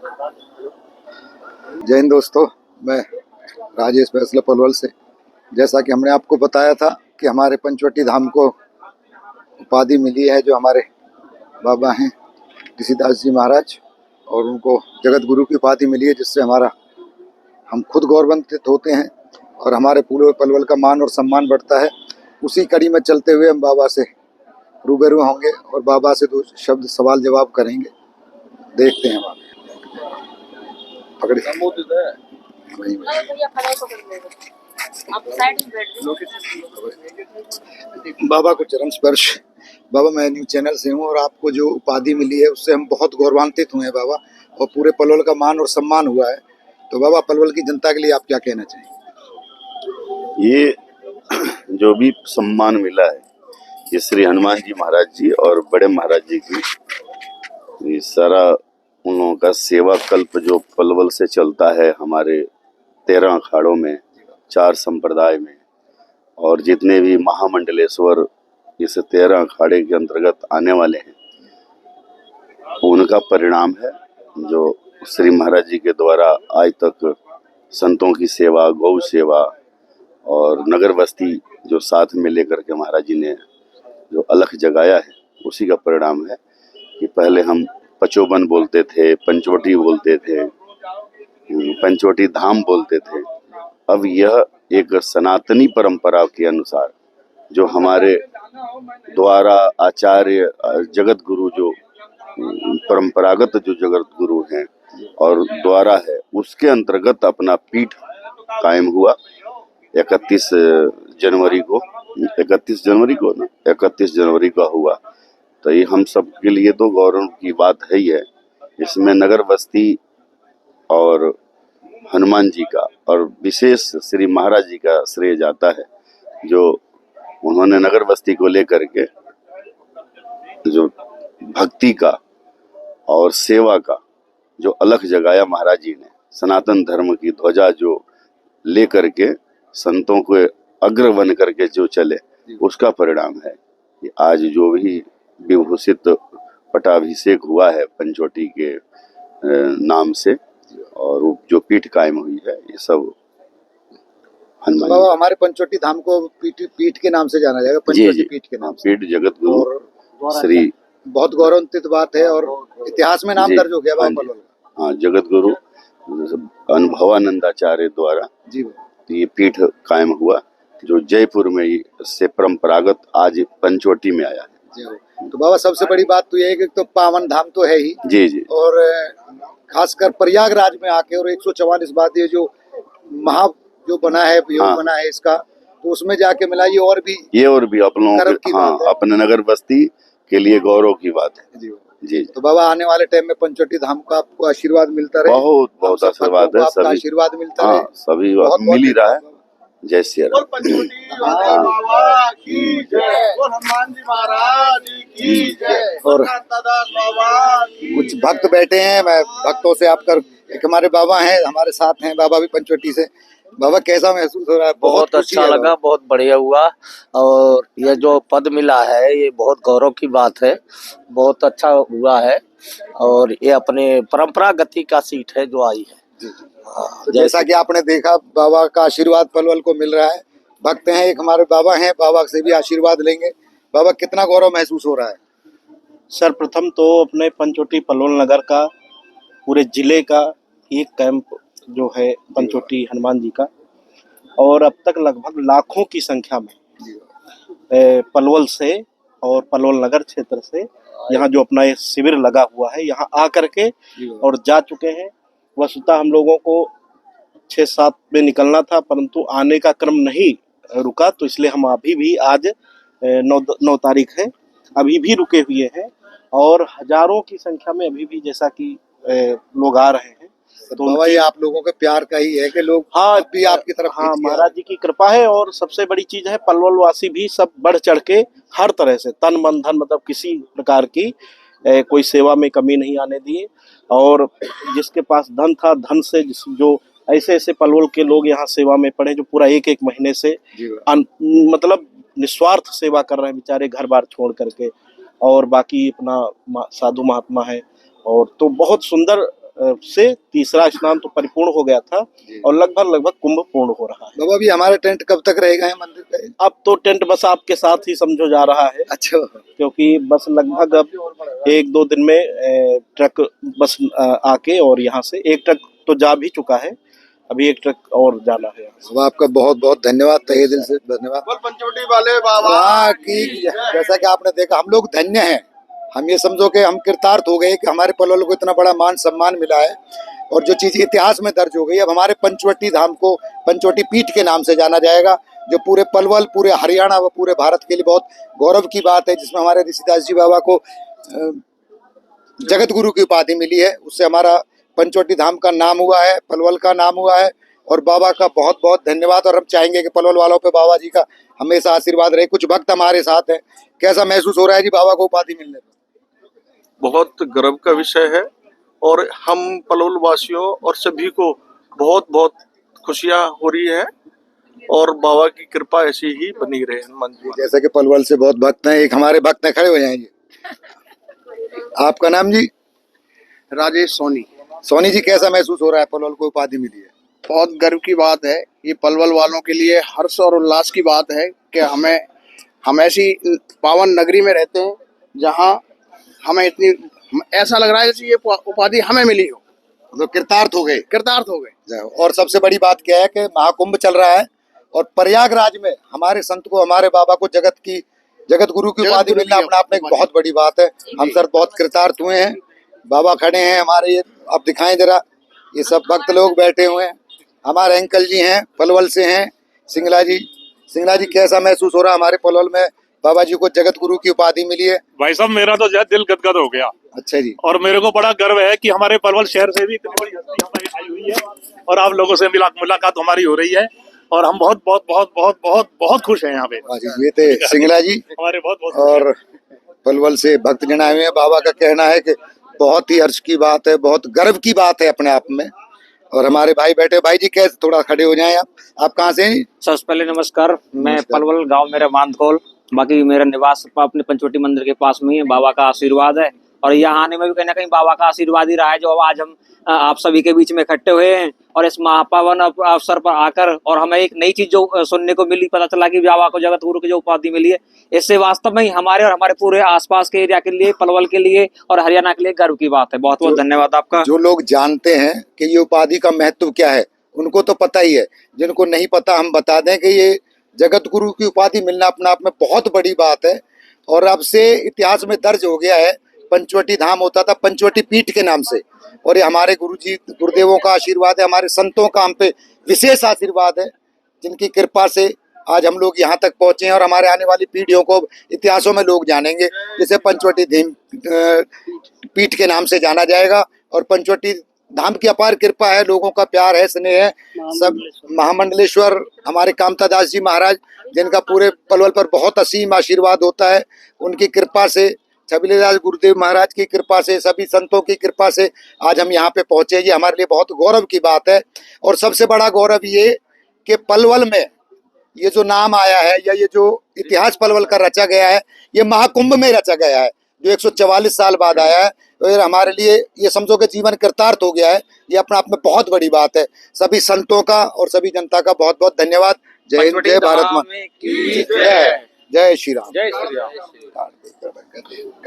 जय हिंद दोस्तों, मैं राजेश फैसला पलवल से। जैसा कि हमने आपको बताया था कि हमारे पंचवटी धाम को उपाधि मिली है जो हमारे बाबा हैं ऋषिदास जी महाराज, और उनको जगत गुरु की उपाधि मिली है, जिससे हम खुद गौरवान्वित होते हैं और हमारे पूरे पलवल का मान और सम्मान बढ़ता है। उसी कड़ी में चलते हुए हम बाबा से रूबरू होंगे और बाबा से 2 शब्द सवाल जवाब करेंगे। देखते हैं बाबा पकड़े वहीं बाबा को चरण स्पर्श। बाबा, मैं न्यूज चैनल से हूँ और आपको जो उपाधि मिली है उससे हम बहुत गौरवान्वित हुए हैं बाबा, और पूरे पलवल का मान और सम्मान हुआ है। तो बाबा, पलवल की जनता के लिए आप क्या कहना चाहेंगे? ये जो भी सम्मान मिला है ये श्री हनुमान जी महाराज जी और बड़े महाराज जी की, ये सारा उन लोगों का सेवा कल्प जो पलवल से चलता है हमारे 13 अखाड़ों में, 4 संप्रदाय में, और जितने भी महामंडलेश्वर इस 13 अखाड़े के अंतर्गत आने वाले हैं, उनका परिणाम है जो श्री महाराज जी के द्वारा आज तक संतों की सेवा, गौ सेवा और नगर बस्ती जो साथ में लेकर के महाराज जी ने जो अलख जगाया है, उसी का परिणाम है कि पहले हम पचोबन बोलते थे, पंचवटी बोलते थे, पंचवटी धाम बोलते थे। अब यह एक सनातनी परंपरा के अनुसार जो हमारे द्वारा आचार्य जगत गुरु जो परंपरागत जो जगत गुरु हैं और द्वारा है, उसके अंतर्गत अपना पीठ कायम हुआ 31 जनवरी को हुआ। तो ये हम सब के लिए तो गौरव की बात है ही है। इसमें नगर बस्ती और हनुमान जी का और विशेष श्री महाराज जी का श्रेय जाता है, जो उन्होंने नगर बस्ती को लेकर के जो भक्ति का और सेवा का जो अलख जगाया महाराज जी ने, सनातन धर्म की ध्वजा जो लेकर के संतों को अग्र बन करके जो चले, उसका परिणाम है कि आज जो भी विभूषित पटाभिषेक हुआ है पंचवटी के नाम से, और जो पीठ कायम हुई है, ये सब हनुमान। बाबा, हमारे पंचवटी धाम को पीठ के नाम से जाना जाएगा, पंचवटी पीठ के नाम से। पीठ जगत गुरु श्री, बहुत गौरवान्वित बात है और इतिहास में नाम दर्ज हो गया बाबा पलवल। हाँ, जगत गुरु अनुभवानंदाचार्य द्वारा जी ये पीठ कायम हुआ, जो जयपुर में से परंपरागत आज पंचवटी में आया है। तो बाबा, सबसे बड़ी बात तो ये है कि तो पावन धाम तो है ही जी, और खासकर प्रयागराज में आके, और 144 बात ये जो जो बना है, बना है इसका, तो उसमें जाके मिला ये और भी आप लोगों की अपने नगर बस्ती के लिए गौरव की बात है जी। तो बाबा, आने वाले टाइम में पंचवटी धाम का आपको आशीर्वाद मिलता रहे। बहुत आशीर्वाद है, सभी आशीर्वाद मिलता रहे, सभी मिल ही रहा है। जय श्री राम। और कुछ भक्त बैठे हैं, मैं भक्तों से आपकर, एक हमारे बाबा हैं, हमारे साथ हैं, बाबा भी पंचवटी से। बाबा, कैसा महसूस हो रहा है? बहुत अच्छा लगा, बहुत बढ़िया हुआ, और ये जो पद मिला है ये बहुत गौरव की बात है, बहुत अच्छा हुआ है, और ये अपने परंपरा गति का सीट है जो आई है। तो जैसा कि आपने देखा, बाबा का आशीर्वाद पलवल को मिल रहा है। भक्त हैं, एक हमारे बाबा हैं, बाबा से भी आशीर्वाद लेंगे। बाबा, कितना गौरव महसूस हो रहा है? सर्वप्रथम तो अपने पंचवटी पलवल नगर का, पूरे जिले का एक कैंप जो है पंचवटी हनुमान जी का, और अब तक लगभग लाखों की संख्या में पलवल से और पलवल नगर क्षेत्र से यहाँ जो अपना ये शिविर लगा हुआ है, यहाँ आ करके और जा चुके हैं। वस्तुतः हम लोगों को 6-7 में निकलना था, परंतु आने का क्रम नहीं रुका, तो इसलिए हम अभी भी आज 9 तारीख है, अभी भी रुके हुए हैं, और हजारों की संख्या में अभी भी जैसा कि लोग आ रहे हैं। तो बाबा, ये आप लोगों के प्यार का ही है कि लोग भी आपकी तरफ। महाराज जी की कृपा है, और सबसे बड़ी चीज है पलवल वासी भी सब बढ़ चढ़ के हर तरह से तन मन धन, मतलब किसी प्रकार की कोई सेवा में कमी नहीं आने दिए, और जिसके पास धन था, धन से जो ऐसे पलवल के लोग यहाँ सेवा में पड़े, जो पूरा एक महीने से मतलब निस्वार्थ सेवा कर रहे हैं बेचारे, घर बार छोड़ करके, और बाकी अपना साधु महात्मा है, और तो बहुत सुंदर से तीसरा स्नान तो परिपूर्ण हो गया था और लगभग कुंभ पूर्ण हो रहा है। बाबा भी हमारे टेंट कब तक रहेगा है मंदिर पे? अब तो टेंट बस आपके साथ ही समझो जा रहा है, अच्छा, क्योंकि बस लगभग अब 1-2 दिन में ट्रक बस आके और यहाँ से एक ट्रक तो जा भी चुका है, अभी एक ट्रक और जाना है। बाबा आपका बहुत बहुत धन्यवाद, तहे दिल से धन्यवाद। पंचवटी वाले बाबा की जैसा कि आपने देखा, हम लोग धन्य हैं। हम ये समझो कि हम कृतार्थ हो गए कि हमारे पलवल को इतना बड़ा मान सम्मान मिला है और जो चीज़ इतिहास में दर्ज हो गई। अब हमारे पंचवटी धाम को पंचवटी पीठ के नाम से जाना जाएगा, जो पूरे पलवल, पूरे हरियाणा व पूरे भारत के लिए बहुत गौरव की बात है, जिसमें हमारे ऋषिदास जी बाबा को जगत गुरु की उपाधि मिली है। उससे हमारा पंचवटी धाम का नाम हुआ है, पलवल का नाम हुआ है और बाबा का बहुत बहुत धन्यवाद। और हम चाहेंगे कि पलवल वालों पे बाबा जी का हमेशा आशीर्वाद रहे। कुछ भक्त हमारे साथ हैं, कैसा महसूस हो रहा है जी बाबा को उपाधि मिलने पर? बहुत गर्व का विषय है और हम पलवल वासियों और सभी को बहुत बहुत खुशियां हो रही है और बाबा की कृपा ऐसी ही बनी रहे हनुमान जी। जैसा कि पलवल से बहुत भक्त हैं, एक हमारे भक्त हैं, खड़े हो जाएंगे। आपका नाम जी? राजेश सोनी। सोनी जी, कैसा महसूस हो रहा है पलवल को उपाधि मिली है? बहुत गर्व की बात है, ये पलवल वालों के लिए हर्ष और उल्लास की बात है कि हम ऐसी पावन नगरी में रहते हैं जहां हमें ऐसा लग रहा है जैसे ये उपाधि हमें मिली हो, तो कृतार्थ हो गए। कृतार्थ हो गए। और सबसे बड़ी बात क्या है कि महाकुंभ चल रहा है और प्रयागराज में हमारे संत को, हमारे बाबा को जगत गुरु की उपाधि मिलना अपने आप में एक बहुत बड़ी बात है। हम सर बहुत कृतार्थ हुए हैं। बाबा खड़े हैं हमारे, ये आप दिखाएं जरा, ये सब भक्त लोग बैठे हुए हैं। हमारे अंकल जी हैं, पलवल से हैं, सिंगला जी। सिंगला जी, कैसा महसूस हो रहा है हमारे पलवल में बाबा जी को जगत गुरु की उपाधि मिली है? भाई साहब, मेरा तो दिल गदगद हो गया। अच्छा जी। और मेरे को बड़ा गर्व है कि हमारे पलवल शहर से भी इतनी बड़ी हस्ती हमारी आई हुई है और आप लोगों से मुलाकात हमारी हो रही है और हम बहुत बहुत बहुत बहुत बहुत बहुत खुश हैं यहाँ पे। ये थे सिंगला जी हमारे बहुत और पलवल से भक्त जन आए हुए हैं। बाबा का कहना है कि बहुत ही हर्ष की बात है, बहुत गर्व की बात है अपने आप में। और हमारे भाई बैठे, भाई जी कैसे, थोड़ा खड़े हो जाएं आप कहाँ से हैं? सबसे पहले नमस्कार, मैं पलवल गांव मेरा मांदकोल, बाकी मेरा निवास अपने पंचवटी मंदिर के पास में ही है। बाबा का आशीर्वाद है और यहाँ आने में भी कहीं ना कहीं बाबा का आशीर्वाद ही रहा है, जो आज हम आप सभी के बीच में इकट्ठे हुए हैं और इस महापावन अवसर पर आकर और हमें एक नई चीज जो सुनने को मिली, पता चला कि बाबा को जगत गुरु की जो उपाधि मिली है, इससे वास्तव में हमारे और हमारे पूरे आसपास के एरिया के लिए, पलवल के लिए और हरियाणा के लिए गर्व की बात है। बहुत बहुत धन्यवाद आपका। जो लोग जानते हैं कि ये उपाधि का महत्व क्या है उनको तो पता ही है, जिनको नहीं पता हम बता दें कि ये जगत गुरु की उपाधि मिलना अपने आप में बहुत बड़ी बात है। और अब से इतिहास में दर्ज हो गया है, पंचवटी धाम होता था पंचवटी पीठ के नाम से, और ये हमारे गुरुजी गुरुदेवों का आशीर्वाद है, हमारे संतों का हम पे विशेष आशीर्वाद है, जिनकी कृपा से आज हम लोग यहाँ तक पहुँचे हैं और हमारे आने वाली पीढ़ियों को इतिहासों में लोग जानेंगे, जिसे पंचवटी पीठ के नाम से जाना जाएगा। और पंचवटी धाम की अपार कृपा है, लोगों का प्यार है, स्नेह है। सब महामंडलेश्वर हमारे कामता दास जी महाराज, जिनका पूरे पलवल पर बहुत असीम आशीर्वाद होता है, उनकी कृपा से, छबिलेदास गुरुदेव महाराज की कृपा से, सभी संतों की कृपा से आज हम यहाँ पे पहुँचे। ये हमारे लिए बहुत गौरव की बात है। और सबसे बड़ा गौरव ये कि पलवल में ये जो नाम आया है या ये जो इतिहास पलवल का रचा गया है, ये महाकुंभ में रचा गया है, जो 144 साल बाद आया है। तो हमारे लिए ये समझो कि जीवन कृतार्थ हो गया है। ये अपने आप में बहुत बड़ी बात है। सभी संतों का और सभी जनता का बहुत बहुत धन्यवाद। जय हिंद, जय भारत माँ, जय श्री राम।